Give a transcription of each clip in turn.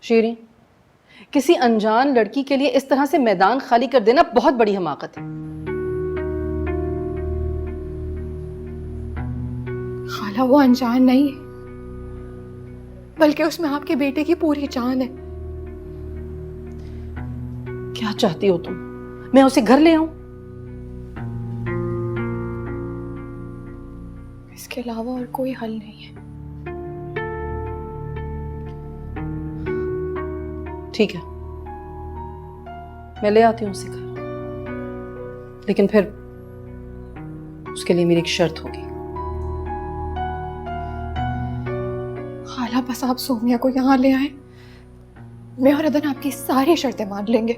शीरीन, किसी अनजान लड़की के लिए इस तरह से मैदान खाली कर देना बहुत बड़ी हमाकत है। खाला वो अनजान नहीं है, बल्कि उसमें आपके बेटे की पूरी जान है। क्या चाहती हो तुम? मैं उसे घर ले आऊं? इसके अलावा और कोई हल नहीं है। ठीक है, मैं ले आती हूँ उसे घर, लेकिन फिर उसके लिए मेरी एक शर्त होगी। खाला बस आप सोमिया को यहाँ ले आए, मैं और अदन आपकी सारी शर्तें मान लेंगे।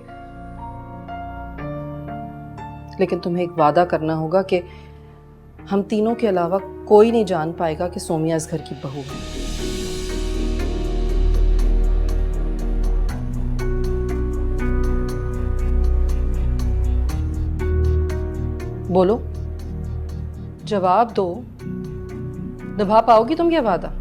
लेकिन तुम्हें एक वादा करना होगा कि हम तीनों के अलावा कोई नहीं जान पाएगा कि सोमिया इस घर की बहू है। बोलो, जवाब दो। निभा पाओगी तुम ये वादा?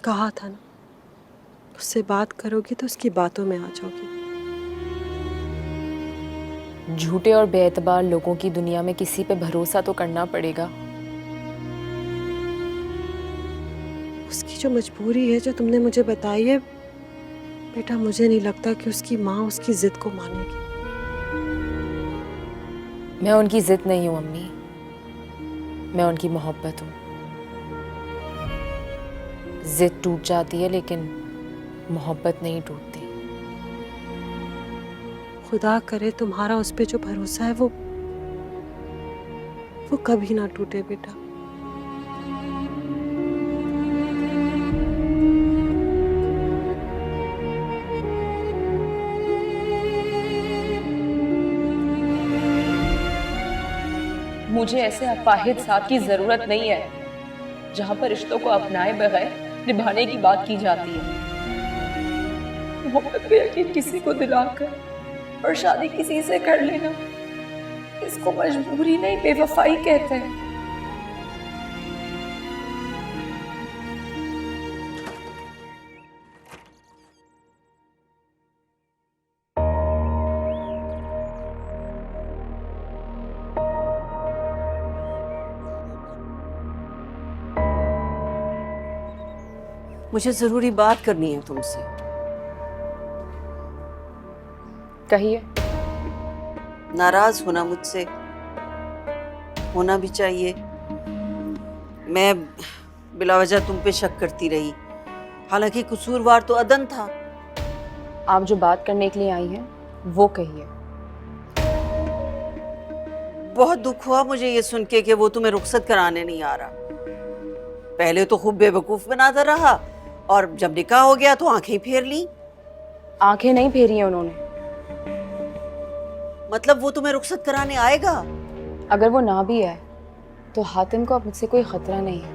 कहा था ना, उससे बात करोगी तो उसकी बातों में आ जाओगी। झूठे और बेएतबार लोगों की दुनिया में किसी पे भरोसा तो करना पड़ेगा। उसकी जो मजबूरी है, जो तुमने मुझे बताई है बेटा, मुझे नहीं लगता कि उसकी माँ उसकी जिद को मानेगी। मैं उनकी जिद नहीं हूँ अम्मी, मैं उनकी मोहब्बत हूँ। जिद टूट जाती है लेकिन मोहब्बत नहीं टूटती। खुदा करे तुम्हारा उस पे जो भरोसा है वो कभी ना टूटे बेटा। मुझे ऐसे अपाहिज साथ की जरूरत नहीं है जहां पर रिश्तों को अपनाए बगैर निभाने की बात की जाती है। मोहब्बत का यकीन किसी को दिलाकर और शादी किसी से कर लेना, इसको मजबूरी नहीं बेवफाई कहते हैं। मुझे जरूरी बात करनी है तुमसे। कहिए। नाराज होना मुझसे, होना भी चाहिए। मैं बिलावजह तुम पे शक करती रही, हालांकि कसूरवार तो अदन था। आप जो बात करने के लिए आई हैं वो कहिए। बहुत दुख हुआ मुझे ये सुन के कि वो तुम्हें रुखसत कराने नहीं आ रहा। पहले तो खूब बेवकूफ बनाता रहा और जब निकाह हो गया तो आंखें फेर ली। आंखें नहीं फेरी हैं उन्होंने। मतलब वो तुम्हें रुखसत कराने आएगा? अगर वो ना भी आए तो हातिम को अब मुझसे कोई खतरा नहीं है,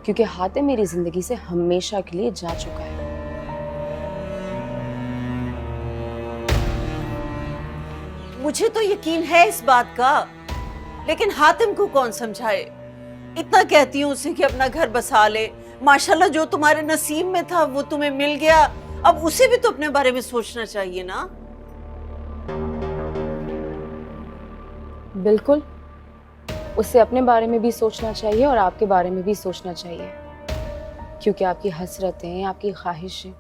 क्योंकि हातिम मेरी जिंदगी से हमेशा के लिए जा चुका है। मुझे तो यकीन है इस बात का, लेकिन हातिम को कौन समझाए। इतना कहती हूँ उसे कि अपना घर बसा ले। माशाल्लाह जो तुम्हारे नसीब में था वो तुम्हें मिल गया, अब उसे भी तो अपने बारे में सोचना चाहिए ना। बिल्कुल, उसे अपने बारे में भी सोचना चाहिए और आपके बारे में भी सोचना चाहिए, क्योंकि आपकी हसरतें, आपकी ख्वाहिशें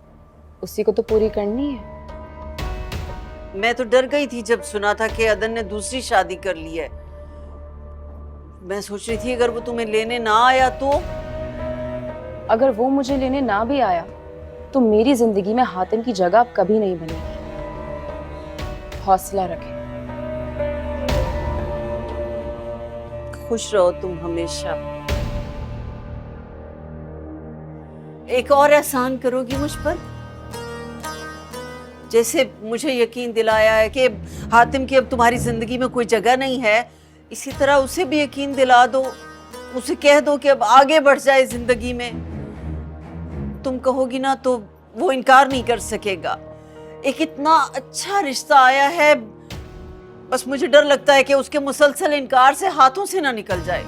उसी को तो पूरी करनी है। मैं तो डर गई थी जब सुना था कि अदन ने दूसरी शादी कर ली है। मैं सोच रही थी अगर वो तुम्हें लेने ना आया तो। अगर वो मुझे लेने ना भी आया तो मेरी जिंदगी में हातिम की जगह अब कभी नहीं बनेगी। हौसला रखें। खुश रहो तुम हमेशा। एक और एहसान करोगी मुझ पर? जैसे मुझे यकीन दिलाया है कि हातिम की अब तुम्हारी जिंदगी में कोई जगह नहीं है, इसी तरह उसे भी यकीन दिला दो, उसे कह दो कि अब आगे बढ़ जाए जिंदगी में। तुम कहोगी ना तो वो इनकार नहीं कर सकेगा। एक इतना अच्छा रिश्ता आया है, बस मुझे डर लगता है कि उसके मुसलसल इनकार से हाथों से ना निकल जाए।